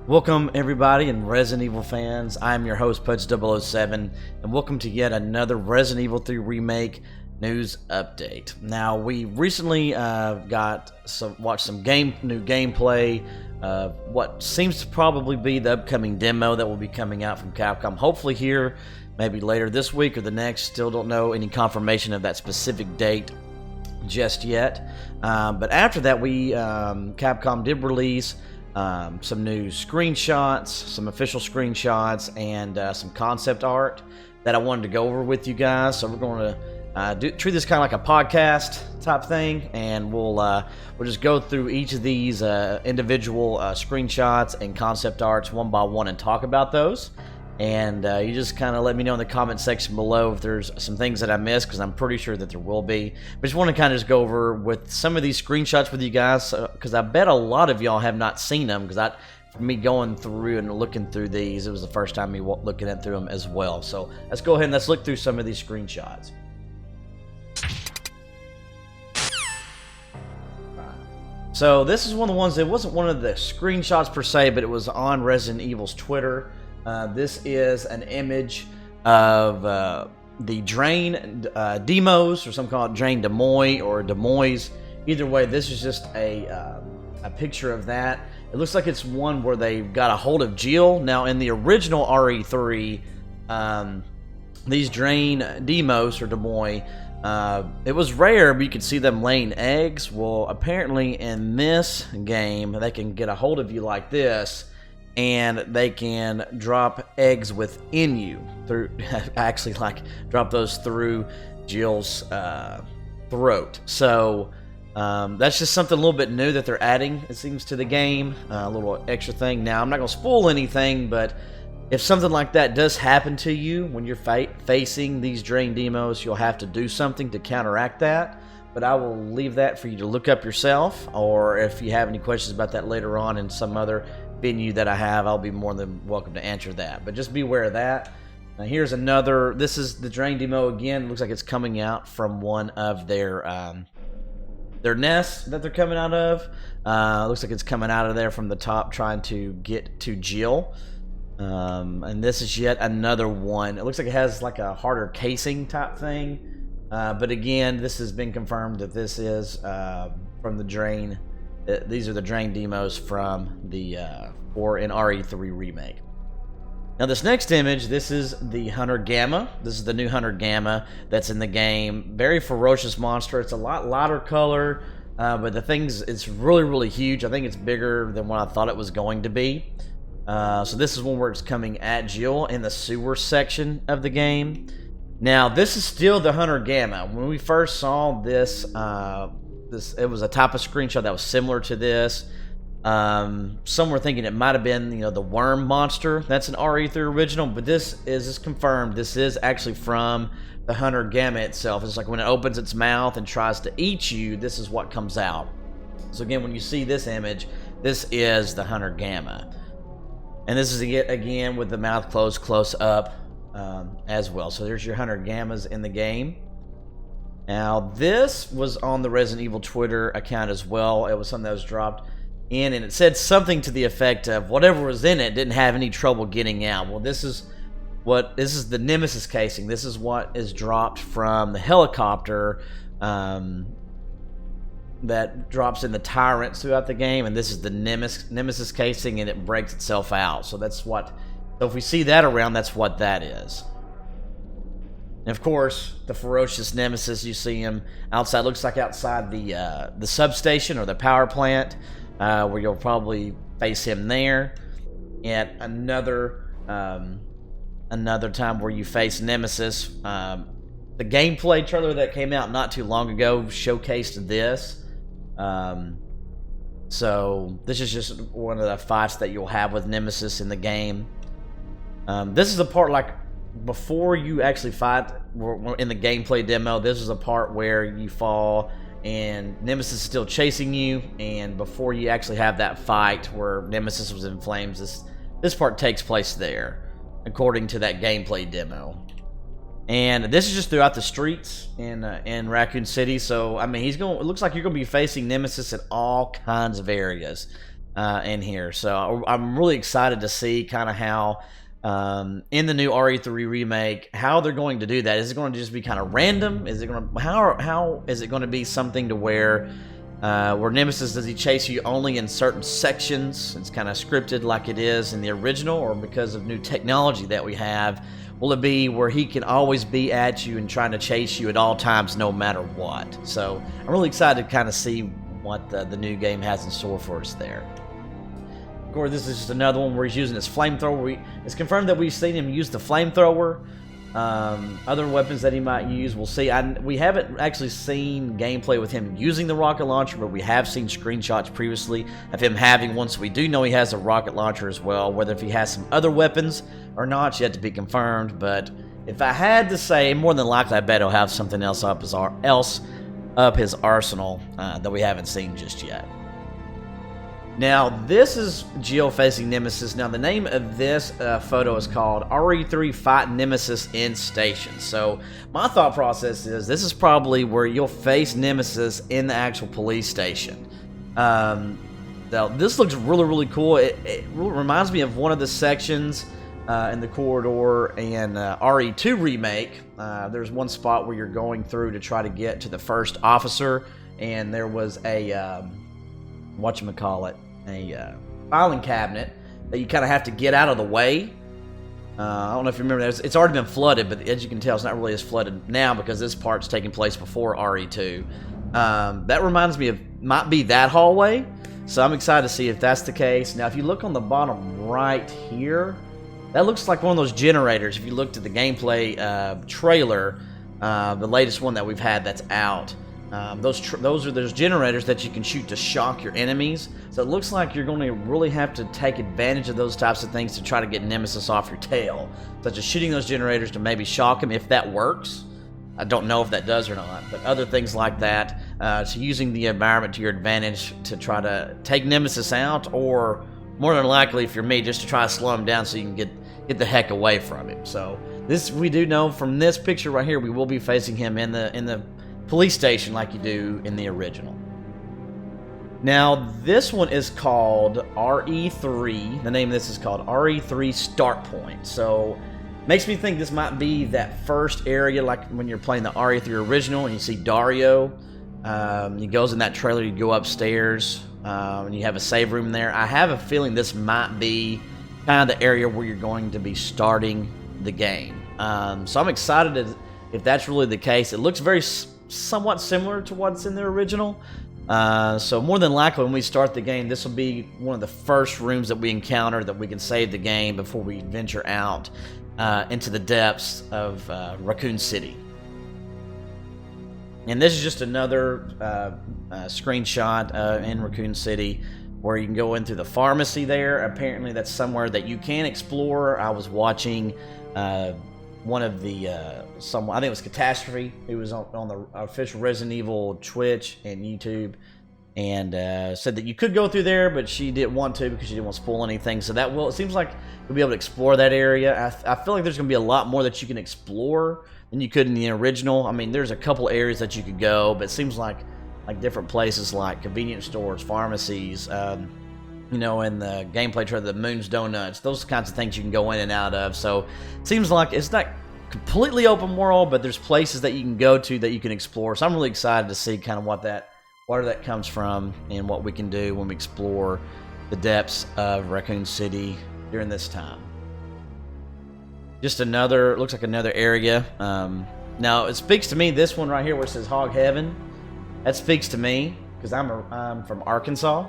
Welcome everybody and Resident Evil fans. I'm your host Pudge 007 and welcome to yet another Resident Evil 3 Remake news update. Now we recently watched some new gameplay of what seems to probably be the upcoming demo that will be coming out from Capcom. Hopefully here, maybe later this week or the next. Still don't know any confirmation of that specific date just yet. But after that, Capcom did release some new screenshots, some official screenshots, and some concept art that I wanted to go over with you guys. So we're going to treat this kind of like a podcast type thing, and we'll just go through each of these individual screenshots and concept arts one by one and talk about those. And you just kind of let me know in the comment section below if there's some things that I missed, because I'm pretty sure that there will be. But just want to kind of just go over with some of these screenshots with you guys, because I bet a lot of y'all have not seen them, because for me going through and looking through these, it was the first time me looking through them as well. So let's go ahead and let's look through some of these screenshots. So this is one of the ones that wasn't one of the screenshots per se, but it was on Resident Evil's Twitter. This is an image of the Drain demos, or some call it Drain Demoy or Demoys. Either way, this is just a picture of that. It looks like it's one where they got a hold of Jill. Now, in the original RE3, these Drain demos or Demoy, it was rare, but you could see them laying eggs. Well, apparently in this game, they can get a hold of you like this, and they can drop eggs within you through, actually, like drop those through Jill's throat. So that's just something a little bit new that they're adding, it seems, to the game. A little extra thing. Now, I'm not going to spoil anything, but if something like that does happen to you when you're facing these Drain demos, you'll have to do something to counteract that. But I will leave that for you to look up yourself, or if you have any questions about that later on in some other venue that I have, I'll be more than welcome to answer that. But just be aware of that. Now here's another. This is the Drain demo again. Looks like it's coming out from one of their nests that they're coming out of. Looks like it's coming out of there from the top, trying to get to Jill. And this is yet another one. It looks like it has like a harder casing type thing. But again, this has been confirmed that this is from the Drain. These are the Drain demos from the or in RE3 Remake. Now this next image, this is the Hunter Gamma. This is the new Hunter Gamma that's in the game. Very ferocious monster. It's a lot lighter color, but the thing's it's really huge. I think it's bigger than what I thought it was going to be. So this is one where it's coming at Jill in the sewer section of the game. Now this is still the Hunter Gamma. When we first saw this, it was a type of screenshot that was similar to this. Some were thinking it might have been, the worm monster that's an RE3 original, but this is confirmed. This is actually from the Hunter Gamma itself. It's like when it opens its mouth and tries to eat you, this is what comes out. So again, when you see this image, this is the Hunter Gamma. And this is again with the mouth closed close up as well. So there's your Hunter Gammas in the game. Now this was on the Resident Evil Twitter account as well. It was something that was dropped in, and it said something to the effect of whatever was in it didn't have any trouble getting out. Well, this is the Nemesis casing. This is what is dropped from the helicopter that drops in the tyrants throughout the game, and this is the Nemesis casing, and it breaks itself out. So so if we see that around, that's what that is. And of course, the ferocious Nemesis, you see him outside. Looks like outside the substation or the power plant, where you'll probably face him there. And another time where you face Nemesis. The gameplay trailer that came out not too long ago showcased this. So this is just one of the fights that you'll have with Nemesis in the game. This is the part, like, before you actually fight in the gameplay demo, this is a part where you fall and Nemesis is still chasing you, and before you actually have that fight where Nemesis was in flames, this part takes place there, according to that gameplay demo. And this is just throughout the streets in Raccoon City. So I mean, it looks like you're gonna be facing Nemesis in all kinds of areas. in here. So I'm really excited to see kind of how in the new RE3 remake, how they're going to do that. Is it going to just be kind of random? Is it going to how is it going to be something to where Nemesis, does he chase you only in certain sections? It's kind of scripted like it is in the original, or because of new technology that we have, will it be where he can always be at you and trying to chase you at all times no matter what? So I'm really excited to kind of see what the new game has in store for us there. Of course, this is just another one where he's using his flamethrower. It's confirmed that we've seen him use the flamethrower. Other weapons that he might use, we'll see. We haven't actually seen gameplay with him using the rocket launcher, but we have seen screenshots previously of him having one, so we do know he has a rocket launcher as well. Whether if he has some other weapons or not, yet to be confirmed, but if I had to say, more than likely I bet he'll have something else up his arsenal that we haven't seen just yet. Now, this is Jill facing Nemesis. Now, the name of this photo is called RE3 Fight Nemesis in Station. So, my thought process is this is probably where you'll face Nemesis in the actual police station. Now, this looks really, really cool. It reminds me of one of the sections in the corridor in RE2 Remake. There's one spot where you're going through to try to get to the first officer, and there was a whatchamacallit, a filing cabinet that you kind of have to get out of the way. I don't know if you remember that. It's already been flooded, but as you can tell, it's not really as flooded now because this part's taking place before RE2. That reminds me of, might be that hallway, so I'm excited to see if that's the case. Now, if you look on the bottom right here, that looks like one of those generators. If you looked at the gameplay trailer, the latest one that we've had that's out, those are those generators that you can shoot to shock your enemies. So it looks like you're going to really have to take advantage of those types of things to try to get Nemesis off your tail, such as shooting those generators to maybe shock him if that works. I don't know if that does or not, but other things like that. So using the environment to your advantage to try to take Nemesis out, or more than likely, if you're me, just to try to slow him down so you can get the heck away from him. So this, we do know from this picture right here, we will be facing him in the police station like you do in the original. Now, this one is called RE3. The name of this is called RE3 Start Point. So, makes me think this might be that first area, like when you're playing the RE3 original and you see Dario. He goes in that trailer, you go upstairs, and you have a save room there. I have a feeling this might be kind of the area where you're going to be starting the game. So I'm excited if that's really the case. It looks very somewhat similar to what's in the original. So more than likely when we start the game, this will be one of the first rooms that we encounter that we can save the game before we venture out into the depths of Raccoon City. And this is just another screenshot in Raccoon City where you can go into the pharmacy there. Apparently that's somewhere that you can explore. I was watching one of the I think it was Catastrophe. It was on the official Resident Evil Twitch and YouTube, and said that you could go through there, but she didn't want to because she didn't want to spoil anything. So that it seems like you'll be able to explore that area. I feel like there's going to be a lot more that you can explore than you could in the original. I mean, there's a couple areas that you could go, but it seems like different places like convenience stores, pharmacies, you know, in the gameplay trailer, the Moon's Donuts, those kinds of things you can go in and out of. So it seems like it's not completely open world, but there's places that you can go to that you can explore. So I'm really excited to see kind of where that comes from and what we can do when we explore the depths of Raccoon City during this time. Just looks like another area. Now it speaks to me, this one right here where it says Hog Heaven, that speaks to me because I'm from Arkansas.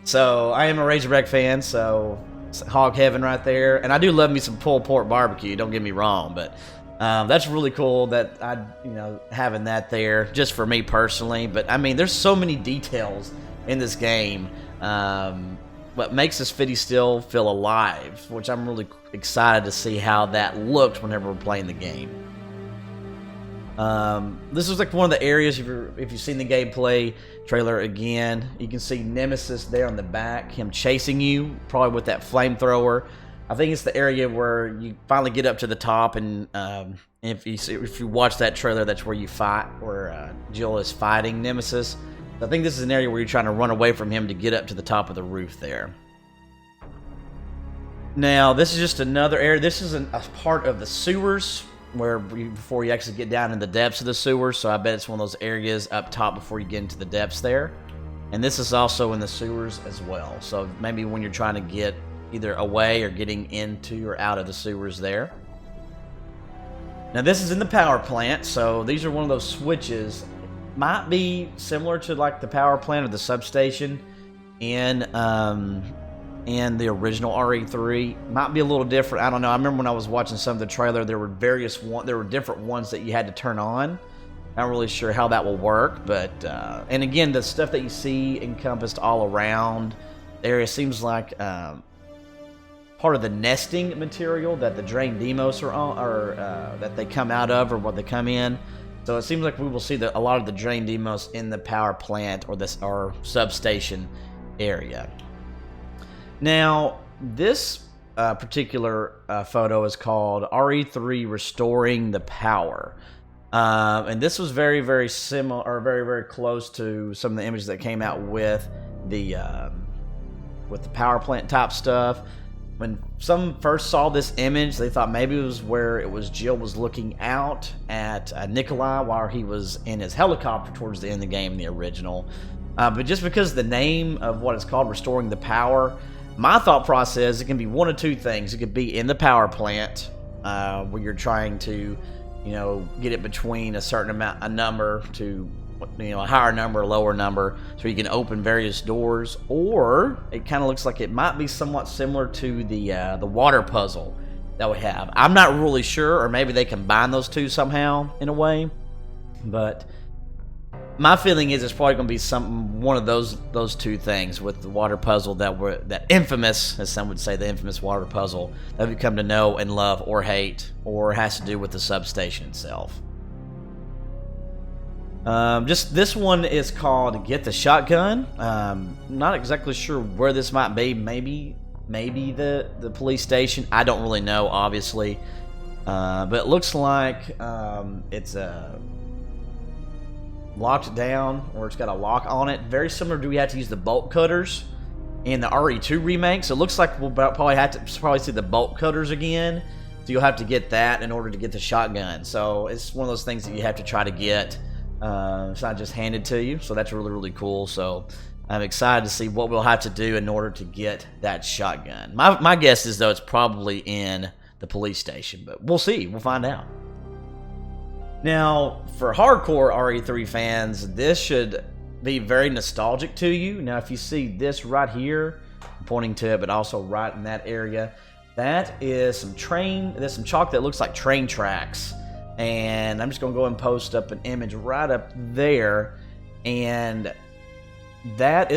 So I am a Razorback fan, so Hog Heaven right there. And I do love me some pulled pork barbecue, don't get me wrong, but that's really cool that having that there just for me personally. But I mean, there's so many details in this game. What makes this city still feel alive, which I'm really excited to see how that looked whenever we're playing the game. This was like one of the areas, if you've seen the gameplay trailer again, you can see Nemesis there on the back, him chasing you, probably with that flamethrower. I think it's the area where you finally get up to the top, and if you watch that trailer, that's where you fight, where Jill is fighting Nemesis. I think this is an area where you're trying to run away from him to get up to the top of the roof there. Now, this is just another area. This is a part of the sewers before you actually get down in the depths of the sewers. So I bet it's one of those areas up top before you get into the depths there. And this is also in the sewers as well. So maybe when you're trying to get either away or getting into or out of the sewers there. Now this is in the power plant, so these are one of those switches. Might be similar to like the power plant or the substation in the original RE3. Might be a little different. I don't know. I remember when I was watching some of the trailer, there were different ones that you had to turn on. Not really sure how that will work, but and again, the stuff that you see encompassed all around the area seems like part of the nesting material that the drain demos are on, or that they come out of, or what they come in. So it seems like we will see a lot of the drain demos in the power plant or substation area. Now, this particular photo is called RE3 Restoring the Power. And this was very, very similar, or very, very close to some of the images that came out with the power plant type stuff. When some first saw this image, they thought maybe it was where Jill was looking out at Nikolai while he was in his helicopter towards the end of the game in the original. But just because the name of what it's called, Restoring the Power, my thought process, it can be one of two things. It could be in the power plant where you're trying to, get it between a number to, a higher number, a lower number, so you can open various doors. Or it kind of looks like it might be somewhat similar to the water puzzle that we have. I'm not really sure, or maybe they combine those two somehow in a way. But my feeling is it's probably going to be one of those two things with the water puzzle that infamous, as some would say, the infamous water puzzle that we've come to know and love or hate, or has to do with the substation itself. Just this one is called Get the Shotgun. Not exactly sure where this might be. Maybe the police station. I don't really know, obviously. But it looks like it's locked down, or it's got a lock on it. Very similar to we had to use the bolt cutters in the RE2 remake. So it looks like we'll probably have to see the bolt cutters again. So you'll have to get that in order to get the shotgun. So it's one of those things that you have to try to get. It's not just handed to you, so that's really, really cool. So I'm excited to see what we'll have to do in order to get that shotgun. My guess is, though, it's probably in the police station, but we'll see. We'll find out. Now, for hardcore RE3 fans, this should be very nostalgic to you. Now, if you see this right here, I'm pointing to it, but also right in that area, that is there's some chalk that looks like train tracks. And I'm just going to go and post up an image right up there. And that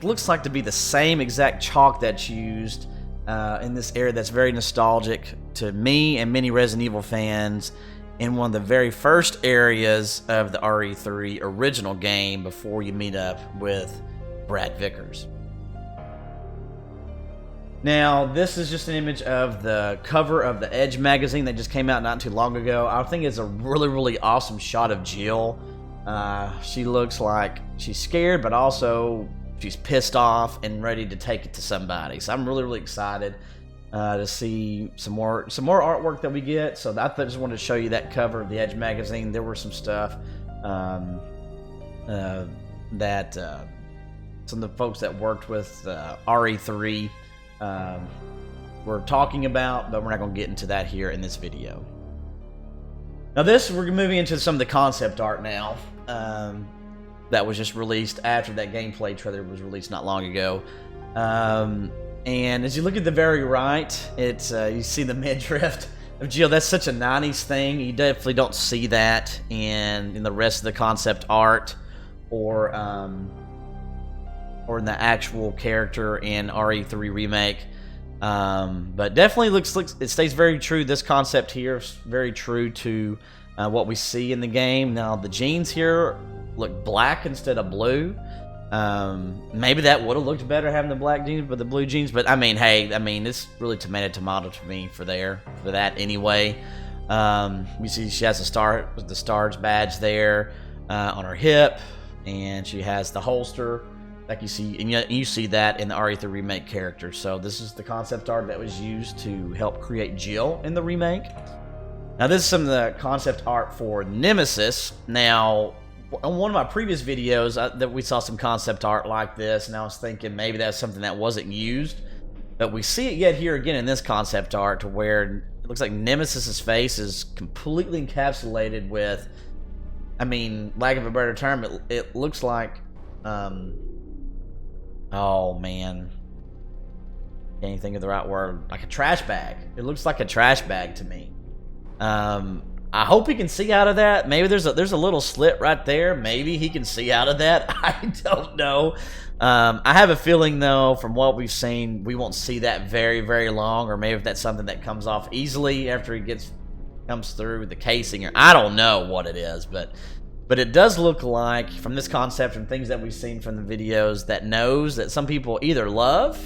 looks like to be the same exact chalk that's used in this area that's very nostalgic to me and many Resident Evil fans in one of the very first areas of the RE3 original game before you meet up with Brad Vickers. Now, this is just an image of the cover of the Edge magazine that just came out not too long ago. I think it's a really, really awesome shot of Jill. She looks like she's scared, but also she's pissed off and ready to take it to somebody. So I'm really, really excited to see some more artwork that we get. So I just wanted to show you that cover of the Edge magazine. There were some stuff that some of the folks that worked with RE3 we're talking about, but we're not going to get into that here in this video. Now we're moving into some of the concept art now that was just released after that gameplay trailer was released not long ago. And as you look at the very right, it's you see the midriff of Jill. That's such a 90s thing. You definitely don't see that in the rest of the concept art or in the actual character in RE3 Remake. But definitely looks it stays very true. This concept here is very true to what we see in the game. Now the jeans here look black instead of blue. Maybe that would have looked better having the black jeans with the blue jeans, but I mean, hey, it's really tomato to me for that anyway. We see she has the Stars badge there on her hip. and she has the holster like you see, and you see that in the RE3 Remake character. So this is the concept art that was used to help create Jill in the remake. Now this is some of the concept art for Nemesis. Now, on one of my previous videos, that we saw some concept art like this, and I was thinking maybe that's something that wasn't used. But we see it yet here again in this concept art, to where it looks like Nemesis's face is completely encapsulated with, I mean, lack of a better term, it looks like, oh man, can't even think of the right word, like a trash bag. It looks like a trash bag to me. I hope he can see out of that. Maybe there's a little slit right there. Maybe he can see out of that. I don't know. I have a feeling, though, from what we've seen, we won't see that very, very long, or maybe if that's something that comes off easily after he comes through the casing, or I don't know what it is, but it does look like, from this concept and things that we've seen from the videos, that nose that some people either love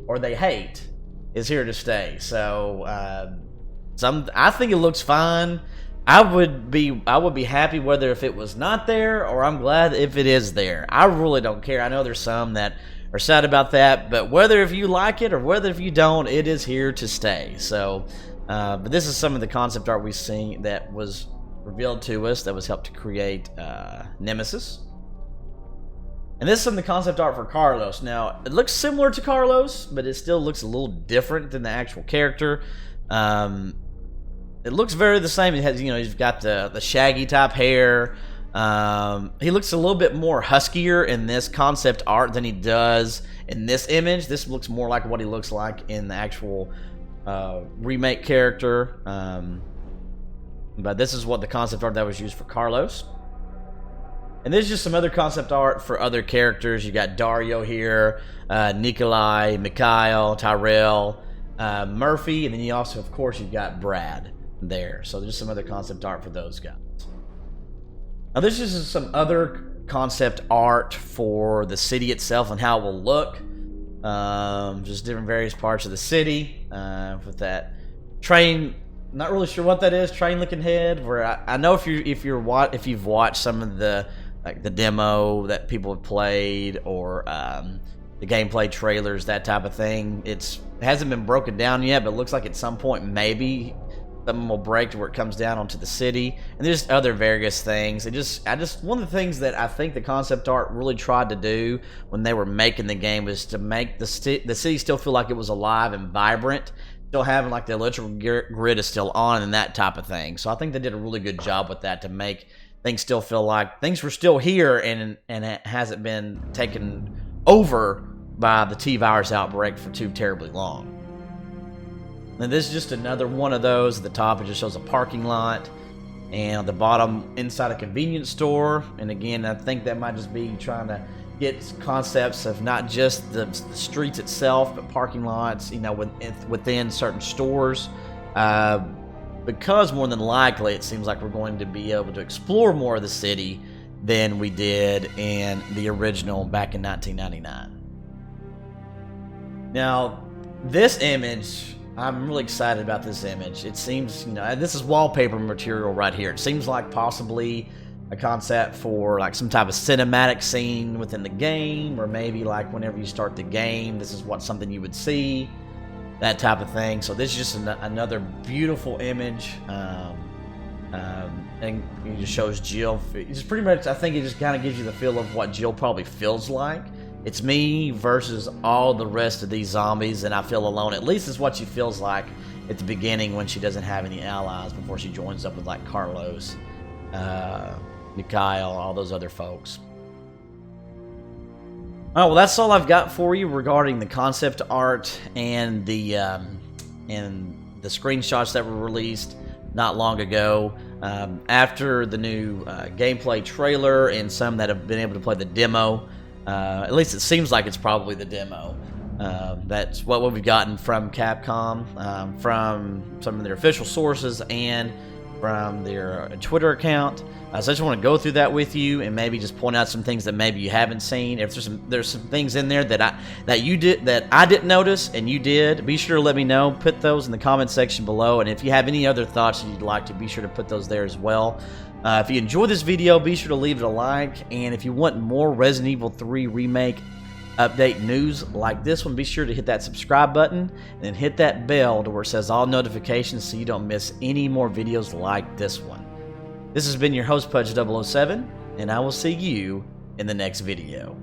or they hate is here to stay. So I think it looks fine. I would be happy whether if it was not there, or I'm glad if it is there. I really don't care. I know there's some that are sad about that, but whether if you like it or whether if you don't, it is here to stay. So, but this is some of the concept art we've seen that was revealed to us, that was helped to create Nemesis. And this is some of the concept art for Carlos. Now, it looks similar to Carlos, but it still looks a little different than the actual character. It looks very the same. It has, he's got the shaggy type hair. He looks a little bit more huskier in this concept art than he does in this image. This looks more like what he looks like in the actual remake character. But this is what the concept art that was used for Carlos. And there's just some other concept art for other characters. You got Dario here, Nikolai, Mikhail, Tyrell, Murphy, and then you also, of course, you've got Brad there. So there's some other concept art for those guys. Now this is just some other concept art for the city itself and how it will look. Just different various parts of the city with that train. Not really sure what that is. Train looking head. Where I know if you've watched some of the demo that people have played, or the gameplay trailers, that type of thing. It hasn't been broken down yet, but it looks like at some point maybe something will break to where it comes down onto the city. And there's other various things. One of the things that I think the concept art really tried to do when they were making the game was to make the city still feel like it was alive and vibrant, still having like the electrical grid is still on and that type of thing. So I think they did a really good job with that to make things still feel like things were still here, and it hasn't been taken over by the T-virus outbreak for too terribly long. And this is just another one of those. At the top, it just shows a parking lot, and on the bottom, inside a convenience store. And again, I think that might just be trying to get concepts of not just the streets itself, but parking lots, within certain stores. Because more than likely, it seems like we're going to be able to explore more of the city than we did in the original back in 1999. Now, this image, I'm really excited about this image. It seems, this is wallpaper material right here. It seems like possibly a concept for like some type of cinematic scene within the game, or maybe like whenever you start the game, this is something you would see, that type of thing. So this is just another beautiful image, and it just shows Jill. It's pretty much, I think it just kind of gives you the feel of what Jill probably feels like. It's me versus all the rest of these zombies, and I feel alone. At least is what she feels like at the beginning when she doesn't have any allies, before she joins up with like Carlos, Mikhail, all those other folks. Oh, well, that's all I've got for you regarding the concept art and the screenshots that were released not long ago. After the new gameplay trailer and some that have been able to play the demo, at least it seems like it's probably the demo. That's what we've gotten from Capcom, from some of their official sources, and from their Twitter account. So I just want to go through that with you and maybe just point out some things that maybe you haven't seen. If there's some things in there that I didn't notice and you did, be sure to let me know. Put those in the comment section below, and if you have any other thoughts that you'd like to, be sure to put those there as well. If you enjoyed this video, be sure to leave it a like, and if you want more Resident Evil 3 Remake update news like this one, be sure to hit that subscribe button and then hit that bell to where it says all notifications so you don't miss any more videos like this one. This has been your host, Pudge 007, and I will see you in the next video.